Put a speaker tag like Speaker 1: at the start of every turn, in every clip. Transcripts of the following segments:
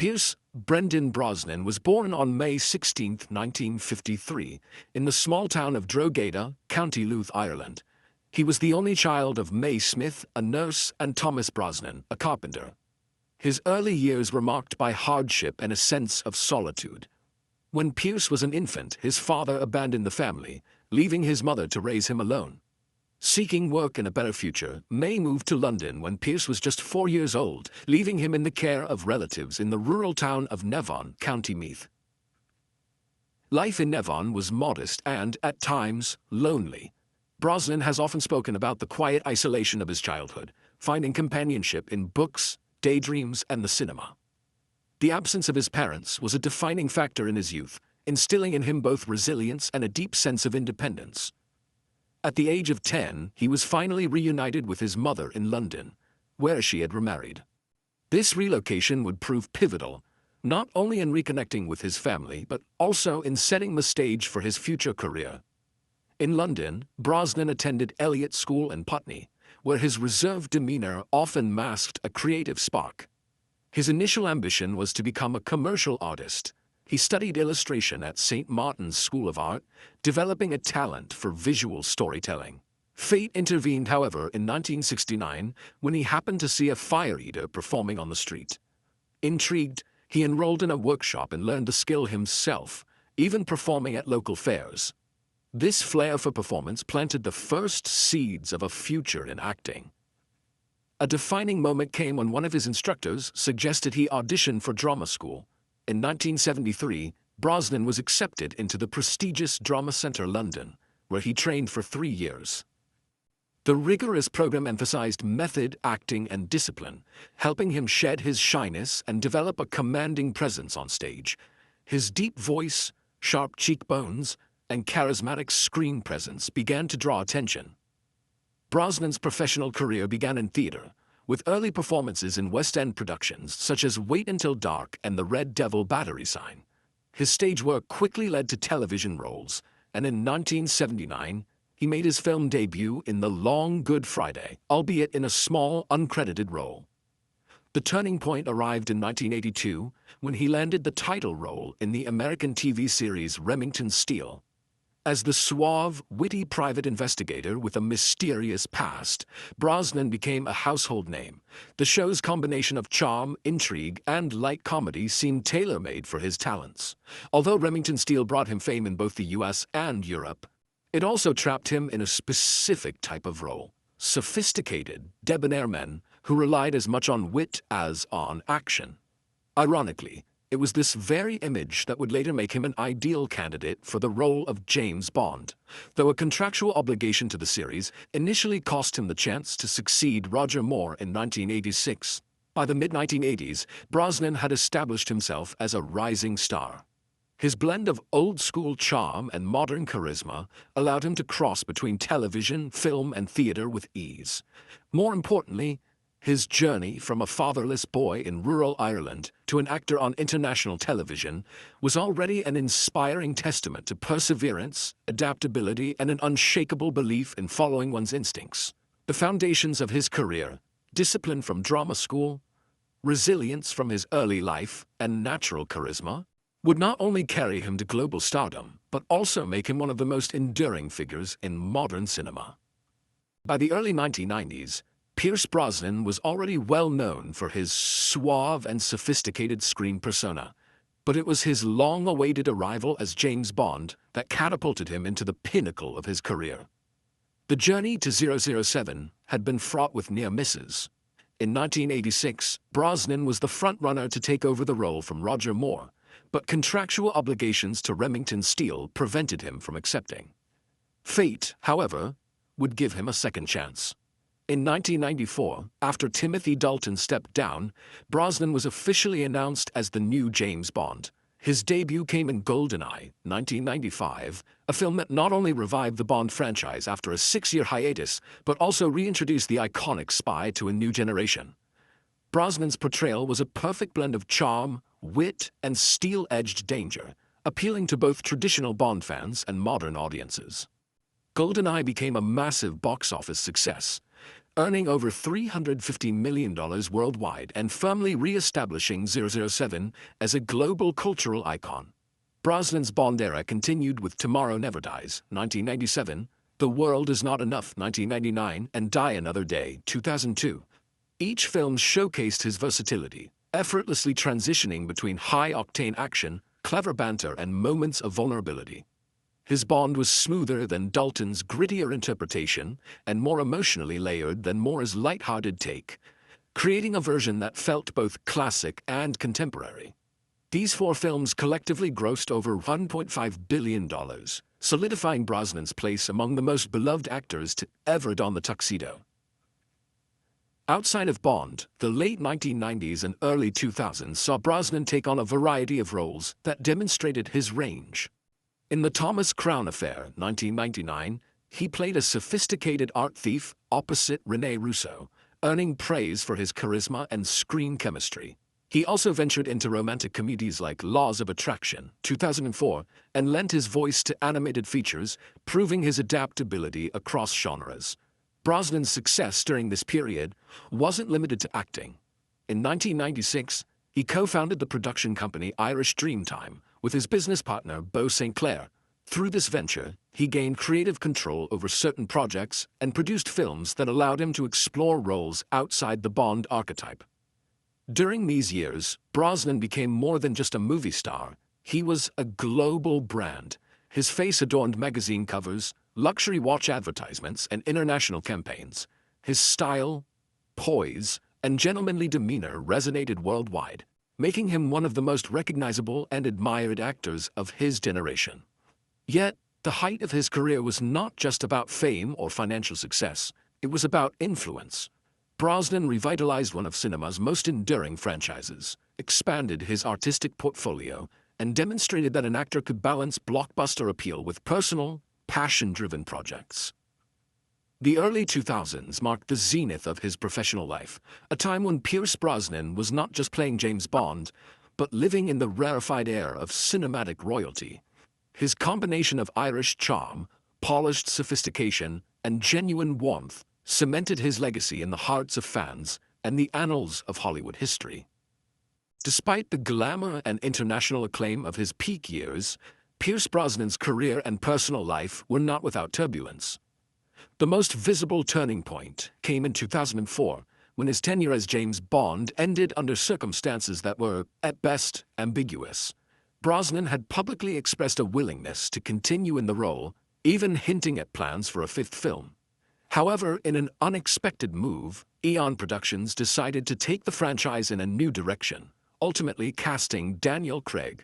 Speaker 1: Pierce Brendan Brosnan was born on May 16, 1953, in the small town of Drogheda, County Louth, Ireland. He was the only child of May Smith, a nurse, and Thomas Brosnan, a carpenter. His early years were marked by hardship and a sense of solitude. When Pierce was an infant, his father abandoned the family, leaving his mother to raise him alone. Seeking work and a better future, May moved to London when Pierce was just 4 years old, leaving him in the care of relatives in the rural town of Nevon, County Meath. Life in Nevon was modest and, at times, lonely. Brosnan has often spoken about the quiet isolation of his childhood, finding companionship in books, daydreams, and the cinema. The absence of his parents was a defining factor in his youth, instilling in him both resilience and a deep sense of independence. At the age of 10, he was finally reunited with his mother in London, where she had remarried. This relocation would prove pivotal, not only in reconnecting with his family, but also in setting the stage for his future career. In London, Brosnan attended Elliott School in Putney, where his reserved demeanor often masked a creative spark. His initial ambition was to become a commercial artist. He studied illustration at St. Martin's School of Art, developing a talent for visual storytelling. Fate intervened, however, in 1969 when he happened to see a fire eater performing on the street. Intrigued, he enrolled in a workshop and learned the skill himself, even performing at local fairs. This flair for performance planted the first seeds of a future in acting. A defining moment came when one of his instructors suggested he audition for drama school. In 1973, Brosnan was accepted into the prestigious Drama Centre London, where he trained for 3 years. The rigorous program emphasized method, acting, and discipline, helping him shed his shyness and develop a commanding presence on stage. His deep voice, sharp cheekbones, and charismatic screen presence began to draw attention. Brosnan's professional career began in theatre, with early performances in West End productions such as Wait Until Dark and The Red Devil Battery Sign. His stage work quickly led to television roles, and in 1979, he made his film debut in The Long Good Friday, albeit in a small, uncredited role. The turning point arrived in 1982 when he landed the title role in the American TV series Remington Steele. As the suave, witty private investigator with a mysterious past, Brosnan became a household name. The show's combination of charm, intrigue, and light comedy seemed tailor-made for his talents. Although Remington Steele brought him fame in both the US and Europe, it also trapped him in a specific type of role: sophisticated, debonair men who relied as much on wit as on action. Ironically, it was this very image that would later make him an ideal candidate for the role of James Bond, though a contractual obligation to the series initially cost him the chance to succeed Roger Moore in 1986. By the mid-1980s, Brosnan had established himself as a rising star. His blend of old-school charm and modern charisma allowed him to cross between television, film, and theater with ease. More importantly, his journey from a fatherless boy in rural Ireland to an actor on international television was already an inspiring testament to perseverance, adaptability, and an unshakable belief in following one's instincts. The foundations of his career, discipline from drama school, resilience from his early life, and natural charisma, would not only carry him to global stardom, but also make him one of the most enduring figures in modern cinema. By the early 1990s, Pierce Brosnan was already well known for his suave and sophisticated screen persona, but it was his long-awaited arrival as James Bond that catapulted him into the pinnacle of his career. The journey to 007 had been fraught with near misses. In 1986, Brosnan was the front-runner to take over the role from Roger Moore, but contractual obligations to Remington Steele prevented him from accepting. Fate, however, would give him a second chance. In 1994, after Timothy Dalton stepped down, Brosnan was officially announced as the new James Bond. His debut came in GoldenEye, 1995, a film that not only revived the Bond franchise after a 6-year hiatus, but also reintroduced the iconic spy to a new generation. Brosnan's portrayal was a perfect blend of charm, wit, and steel-edged danger, appealing to both traditional Bond fans and modern audiences. GoldenEye became a massive box office success, earning over $350 million worldwide and firmly re-establishing 007 as a global cultural icon. Brosnan's Bond era continued with Tomorrow Never Dies, 1997, The World Is Not Enough, 1999, and Die Another Day, 2002. Each film showcased his versatility, effortlessly transitioning between high-octane action, clever banter, and moments of vulnerability. His Bond was smoother than Dalton's grittier interpretation and more emotionally layered than Moore's light-hearted take, creating a version that felt both classic and contemporary. These four films collectively grossed over $1.5 billion, solidifying Brosnan's place among the most beloved actors to ever don the tuxedo. Outside of Bond, the late 1990s and early 2000s saw Brosnan take on a variety of roles that demonstrated his range. In The Thomas Crown Affair, 1999, he played a sophisticated art thief opposite René Russo, earning praise for his charisma and screen chemistry. He also ventured into romantic comedies like Laws of Attraction, 2004, and lent his voice to animated features, proving his adaptability across genres. Brosnan's success during this period wasn't limited to acting. In 1996, he co-founded the production company Irish Dreamtime with his business partner Beau St. Clair. Through this venture, he gained creative control over certain projects and produced films that allowed him to explore roles outside the Bond archetype. During these years, Brosnan became more than just a movie star. He was a global brand. His face adorned magazine covers, luxury watch advertisements, and international campaigns. His style, poise, and gentlemanly demeanor resonated worldwide, making him one of the most recognizable and admired actors of his generation. Yet, the height of his career was not just about fame or financial success. It was about influence. Brosnan revitalized one of cinema's most enduring franchises, expanded his artistic portfolio, and demonstrated that an actor could balance blockbuster appeal with personal, passion-driven projects. The early 2000s marked the zenith of his professional life, a time when Pierce Brosnan was not just playing James Bond, but living in the rarefied air of cinematic royalty. His combination of Irish charm, polished sophistication, and genuine warmth cemented his legacy in the hearts of fans and the annals of Hollywood history. Despite the glamour and international acclaim of his peak years, Pierce Brosnan's career and personal life were not without turbulence. The most visible turning point came in 2004, when his tenure as James Bond ended under circumstances that were, at best, ambiguous. Brosnan had publicly expressed a willingness to continue in the role, even hinting at plans for a fifth film. However, in an unexpected move, Eon Productions decided to take the franchise in a new direction, ultimately casting Daniel Craig.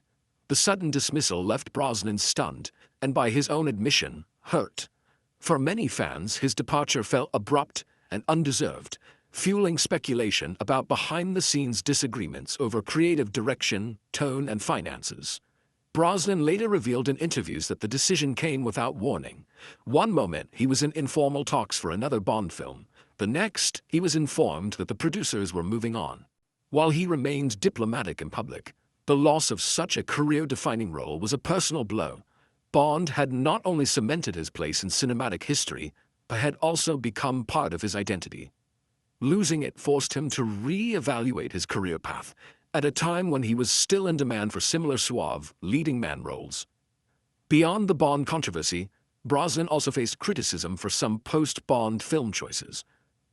Speaker 1: The sudden dismissal left Brosnan stunned, and by his own admission, hurt. For many fans, his departure felt abrupt and undeserved, fueling speculation about behind-the-scenes disagreements over creative direction, tone, and finances. Brosnan later revealed in interviews that the decision came without warning. One moment, he was in informal talks for another Bond film. The next, he was informed that the producers were moving on. While he remained diplomatic in public, the loss of such a career-defining role was a personal blow. Bond had not only cemented his place in cinematic history, but had also become part of his identity. Losing it forced him to re-evaluate his career path, at a time when he was still in demand for similar suave, leading man roles. Beyond the Bond controversy, Brosnan also faced criticism for some post-Bond film choices.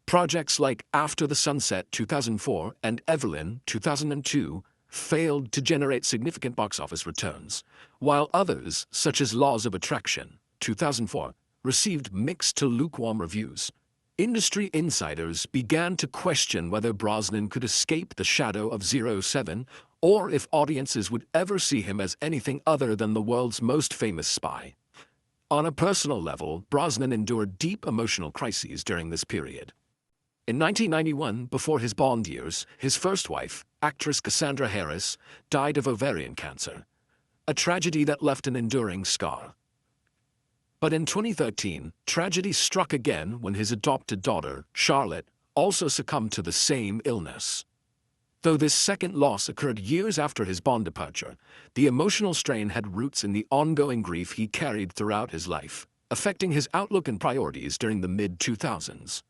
Speaker 1: Projects like After the Sunset 2004 and Evelyn 2002 failed to generate significant box office returns, while others, such as Laws of Attraction 2004, received mixed to lukewarm reviews. Industry insiders began to question whether Brosnan could escape the shadow of 007 or if audiences would ever see him as anything other than the world's most famous spy. On a personal level, Brosnan endured deep emotional crises during this period. In 1991, before his Bond years, his first wife, actress Cassandra Harris, died of ovarian cancer, a tragedy that left an enduring scar. But in 2013, tragedy struck again when his adopted daughter, Charlotte, also succumbed to the same illness. Though this second loss occurred years after his Bond departure, the emotional strain had roots in the ongoing grief he carried throughout his life, affecting his outlook and priorities during the mid-2000s.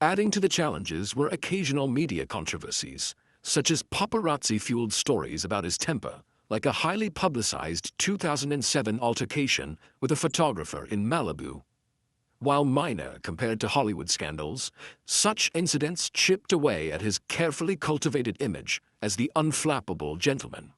Speaker 1: Adding to the challenges were occasional media controversies, such as paparazzi-fueled stories about his temper, like a highly publicized 2007 altercation with a photographer in Malibu. While minor compared to Hollywood scandals, such incidents chipped away at his carefully cultivated image as the unflappable gentleman.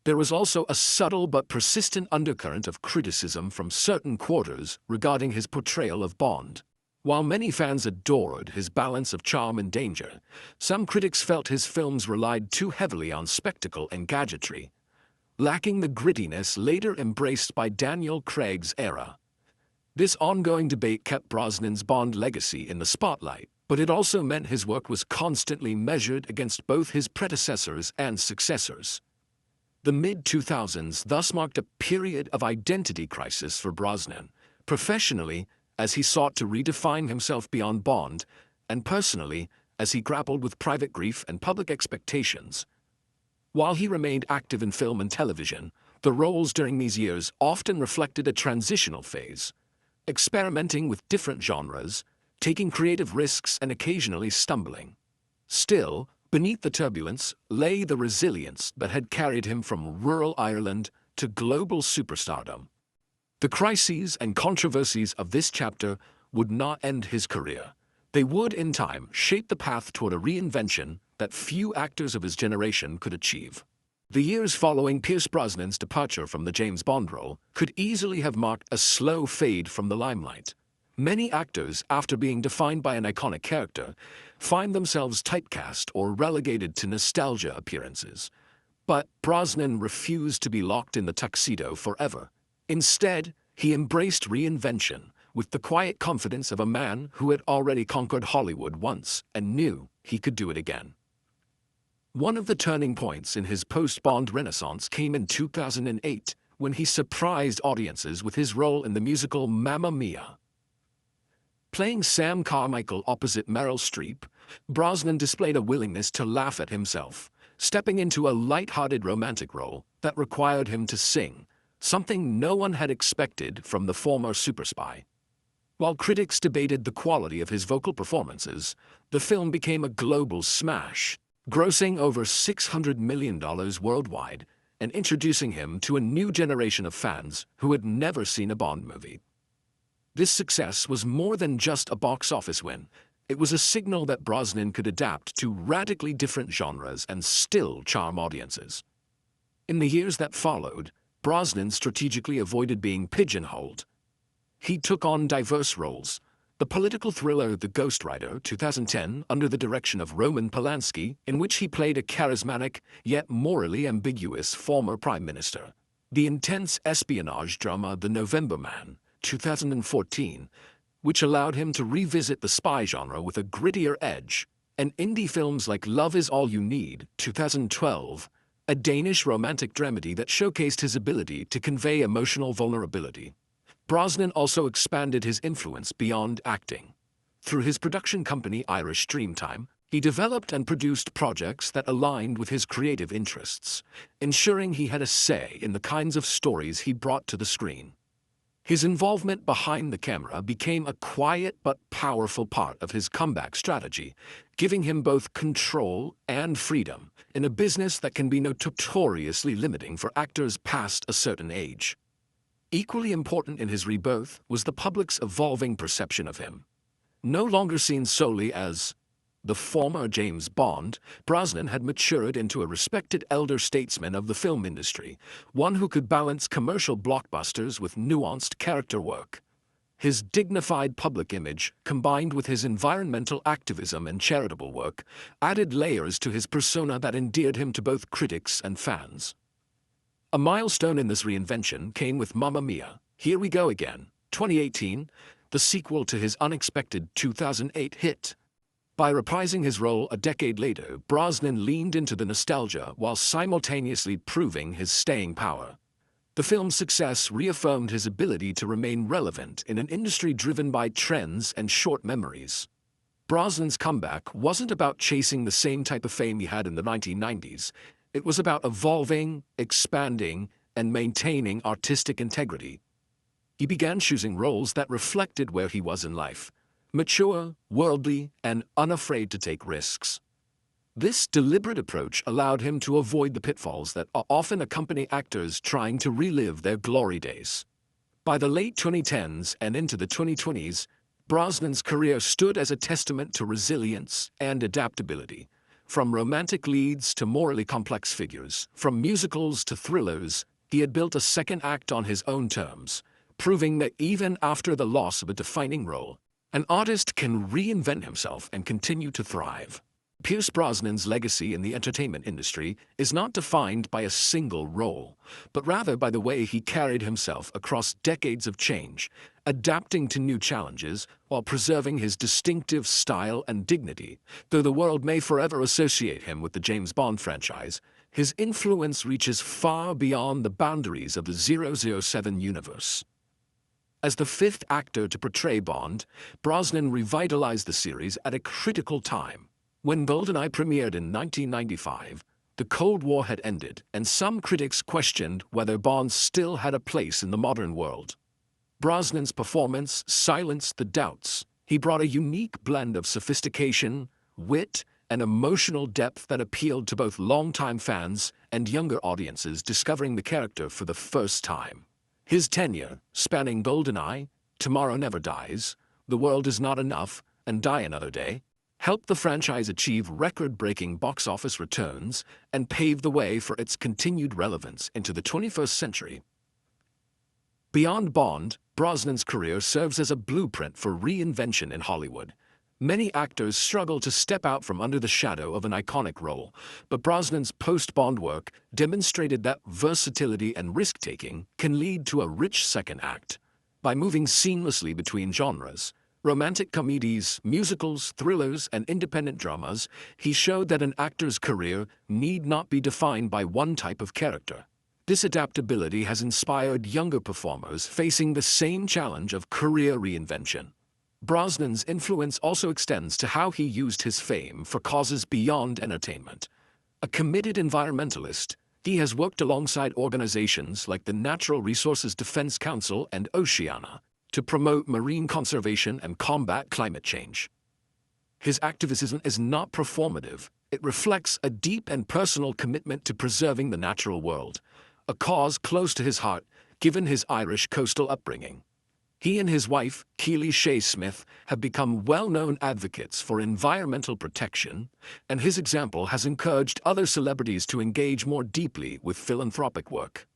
Speaker 1: There was also a subtle but persistent undercurrent of criticism from certain quarters regarding his portrayal of Bond. While many fans adored his balance of charm and danger, some critics felt his films relied too heavily on spectacle and gadgetry, lacking the grittiness later embraced by Daniel Craig's era. This ongoing debate kept Brosnan's Bond legacy in the spotlight, but it also meant his work was constantly measured against both his predecessors and successors. The mid-2000s thus marked a period of identity crisis for Brosnan, professionally as he sought to redefine himself beyond Bond, and personally as he grappled with private grief and public expectations. While he remained active in film and television, the roles during these years often reflected a transitional phase, experimenting with different genres, taking creative risks and occasionally stumbling. Still, beneath the turbulence lay the resilience that had carried him from rural Ireland to global superstardom. The crises and controversies of this chapter would not end his career. They would, in time, shape the path toward a reinvention that few actors of his generation could achieve. The years following Pierce Brosnan's departure from the James Bond role could easily have marked a slow fade from the limelight. Many actors, after being defined by an iconic character, find themselves typecast or relegated to nostalgia appearances. But Brosnan refused to be locked in the tuxedo forever. Instead, he embraced reinvention with the quiet confidence of a man who had already conquered Hollywood once and knew he could do it again. One of the turning points in his post-Bond renaissance came in 2008, when he surprised audiences with his role in the musical Mamma Mia. Playing Sam Carmichael opposite Meryl Streep, Brosnan displayed a willingness to laugh at himself, stepping into a light-hearted romantic role that required him to sing, something no one had expected from the former super spy. While critics debated the quality of his vocal performances, the film became a global smash, grossing over $600 million worldwide and introducing him to a new generation of fans who had never seen a Bond movie. This success was more than just a box office win. It was a signal that Brosnan could adapt to radically different genres and still charm audiences. In the years that followed, Brosnan strategically avoided being pigeonholed. He took on diverse roles. The political thriller The Ghostwriter, 2010, under the direction of Roman Polanski, in which he played a charismatic yet morally ambiguous former prime minister. The intense espionage drama The November Man, 2014, which allowed him to revisit the spy genre with a grittier edge, and indie films like Love Is All You Need, 2012, a Danish romantic dramedy that showcased his ability to convey emotional vulnerability. Brosnan also expanded his influence beyond acting. Through his production company Irish Dreamtime, he developed and produced projects that aligned with his creative interests, ensuring he had a say in the kinds of stories he brought to the screen. His involvement behind the camera became a quiet but powerful part of his comeback strategy, giving him both control and freedom in a business that can be notoriously limiting for actors past a certain age. Equally important in his rebirth was the public's evolving perception of him. No longer seen solely as the former James Bond, Brosnan had matured into a respected elder statesman of the film industry, one who could balance commercial blockbusters with nuanced character work. His dignified public image, combined with his environmental activism and charitable work, added layers to his persona that endeared him to both critics and fans. A milestone in this reinvention came with Mamma Mia, Here We Go Again, 2018, the sequel to his unexpected 2008 hit. By reprising his role a decade later, Brosnan leaned into the nostalgia while simultaneously proving his staying power. The film's success reaffirmed his ability to remain relevant in an industry driven by trends and short memories. Brosnan's comeback wasn't about chasing the same type of fame he had in the 1990s. It was about evolving, expanding, and maintaining artistic integrity. He began choosing roles that reflected where he was in life, mature, worldly, and unafraid to take risks. This deliberate approach allowed him to avoid the pitfalls that often accompany actors trying to relive their glory days. By the late 2010s and into the 2020s, Brosnan's career stood as a testament to resilience and adaptability. From romantic leads to morally complex figures, from musicals to thrillers, he had built a second act on his own terms, proving that even after the loss of a defining role, an artist can reinvent himself and continue to thrive. Pierce Brosnan's legacy in the entertainment industry is not defined by a single role, but rather by the way he carried himself across decades of change, adapting to new challenges while preserving his distinctive style and dignity. Though the world may forever associate him with the James Bond franchise, his influence reaches far beyond the boundaries of the 007 universe. As the fifth actor to portray Bond, Brosnan revitalized the series at a critical time. When GoldenEye premiered in 1995, the Cold War had ended, and some critics questioned whether Bond still had a place in the modern world. Brosnan's performance silenced the doubts. He brought a unique blend of sophistication, wit, and emotional depth that appealed to both longtime fans and younger audiences discovering the character for the first time. His tenure, spanning GoldenEye, Tomorrow Never Dies, The World Is Not Enough, and Die Another Day, helped the franchise achieve record-breaking box office returns and pave the way for its continued relevance into the 21st century. Beyond Bond, Brosnan's career serves as a blueprint for reinvention in Hollywood. Many actors struggle to step out from under the shadow of an iconic role, but Brosnan's post-Bond work demonstrated that versatility and risk-taking can lead to a rich second act. By moving seamlessly between genres, romantic comedies, musicals, thrillers, and independent dramas, he showed that an actor's career need not be defined by one type of character. This adaptability has inspired younger performers facing the same challenge of career reinvention. Brosnan's influence also extends to how he used his fame for causes beyond entertainment. A committed environmentalist, he has worked alongside organizations like the Natural Resources Defense Council and Oceana to promote marine conservation and combat climate change. His activism is not performative. It reflects a deep and personal commitment to preserving the natural world, a cause close to his heart given his Irish coastal upbringing. He and his wife, Keely Shea Smith, have become well-known advocates for environmental protection, and his example has encouraged other celebrities to engage more deeply with philanthropic work.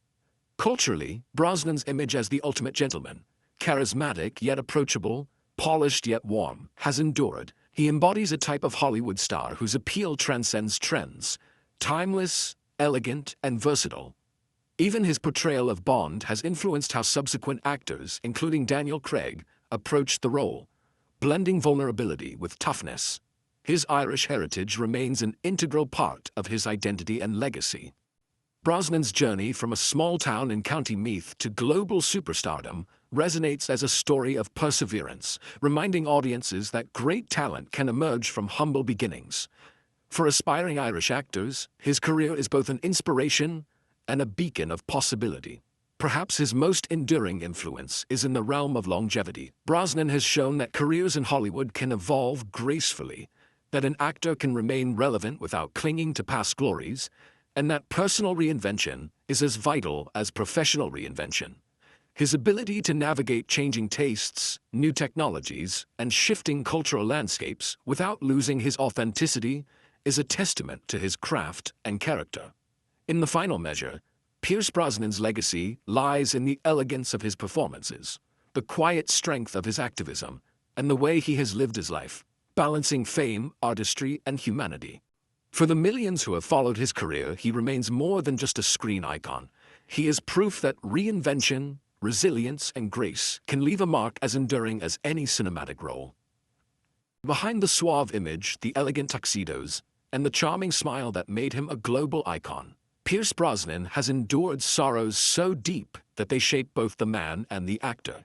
Speaker 1: Culturally, Brosnan's image as the ultimate gentleman, charismatic yet approachable, polished yet warm, has endured. He embodies a type of Hollywood star whose appeal transcends trends, timeless, elegant, and versatile. Even his portrayal of Bond has influenced how subsequent actors, including Daniel Craig, approached the role, blending vulnerability with toughness. His Irish heritage remains an integral part of his identity and legacy. Brosnan's journey from a small town in County Meath to global superstardom resonates as a story of perseverance, reminding audiences that great talent can emerge from humble beginnings. For aspiring Irish actors, his career is both an inspiration and a beacon of possibility. Perhaps his most enduring influence is in the realm of longevity. Brosnan has shown that careers in Hollywood can evolve gracefully, that an actor can remain relevant without clinging to past glories, and that personal reinvention is as vital as professional reinvention. His ability to navigate changing tastes, new technologies, and shifting cultural landscapes without losing his authenticity is a testament to his craft and character. In the final measure, Pierce Brosnan's legacy lies in the elegance of his performances, the quiet strength of his activism, and the way he has lived his life, balancing fame, artistry, and humanity. For the millions who have followed his career, he remains more than just a screen icon. He is proof that reinvention, resilience, and grace can leave a mark as enduring as any cinematic role. Behind the suave image, the elegant tuxedos, and the charming smile that made him a global icon, Pierce Brosnan has endured sorrows so deep that they shape both the man and the actor.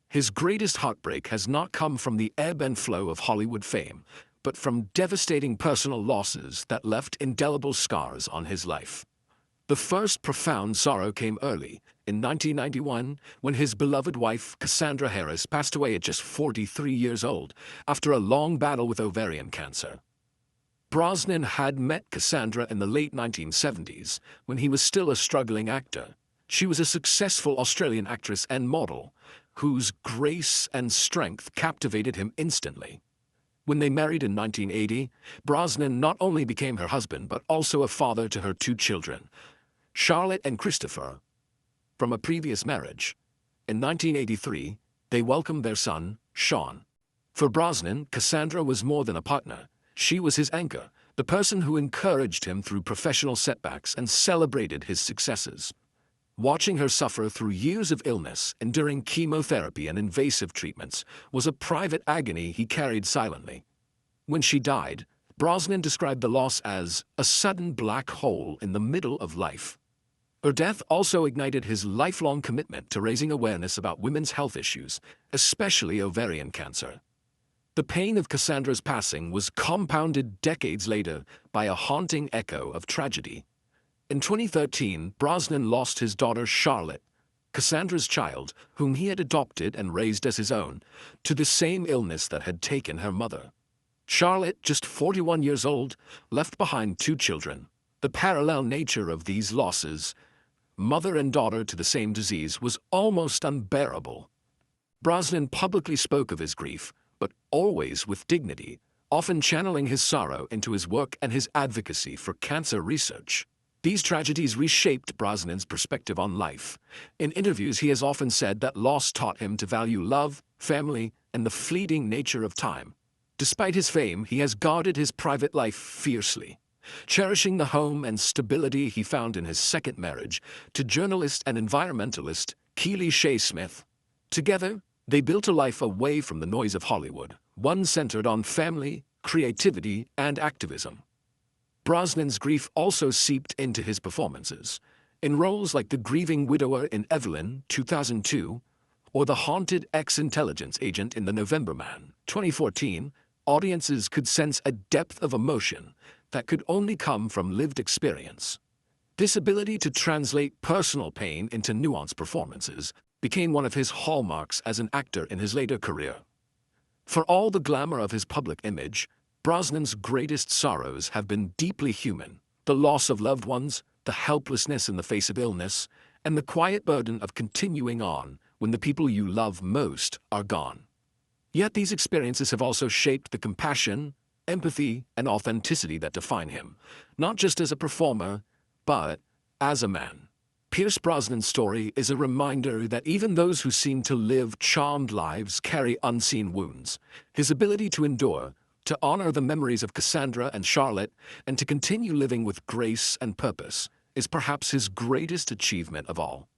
Speaker 1: His greatest heartbreak has not come from the ebb and flow of Hollywood fame, but from devastating personal losses that left indelible scars on his life. The first profound sorrow came early, in 1991, when his beloved wife, Cassandra Harris, passed away at just 43 years old after a long battle with ovarian cancer. Brosnan had met Cassandra in the late 1970s, when he was still a struggling actor. She was a successful Australian actress and model, whose grace and strength captivated him instantly. When they married in 1980, Brosnan not only became her husband but also a father to her two children, Charlotte and Christopher, from a previous marriage. In 1983, they welcomed their son, Sean. For Brosnan, Cassandra was more than a partner. She was his anchor, the person who encouraged him through professional setbacks and celebrated his successes. Watching her suffer through years of illness, enduring chemotherapy and invasive treatments, was a private agony he carried silently. When she died, Brosnan described the loss as a sudden black hole in the middle of life. Her death also ignited his lifelong commitment to raising awareness about women's health issues, especially ovarian cancer. The pain of Cassandra's passing was compounded decades later by a haunting echo of tragedy. In 2013, Brosnan lost his daughter Charlotte, Cassandra's child, whom he had adopted and raised as his own, to the same illness that had taken her mother. Charlotte, just 41 years old, left behind two children. The parallel nature of these losses, mother and daughter to the same disease, was almost unbearable. Brosnan publicly spoke of his grief, but always with dignity, often channeling his sorrow into his work and his advocacy for cancer research. These tragedies reshaped Brosnan's perspective on life. In interviews, he has often said that loss taught him to value love, family, and the fleeting nature of time. Despite his fame, he has guarded his private life fiercely, cherishing the home and stability he found in his second marriage to journalist and environmentalist Keely Shea Smith. Together, they built a life away from the noise of Hollywood, one centered on family, creativity, and activism. Brosnan's grief also seeped into his performances. In roles like the grieving widower in Evelyn, 2002, or the haunted ex-intelligence agent in The November Man, 2014, audiences could sense a depth of emotion that could only come from lived experience. This ability to translate personal pain into nuanced performances became one of his hallmarks as an actor in his later career. For all the glamour of his public image, Brosnan's greatest sorrows have been deeply human: the loss of loved ones, the helplessness in the face of illness, and the quiet burden of continuing on when the people you love most are gone. Yet these experiences have also shaped the compassion, empathy, and authenticity that define him, not just as a performer, but as a man. Pierce Brosnan's story is a reminder that even those who seem to live charmed lives carry unseen wounds. His ability to endure, to honor the memories of Cassandra and Charlotte, and to continue living with grace and purpose is perhaps his greatest achievement of all.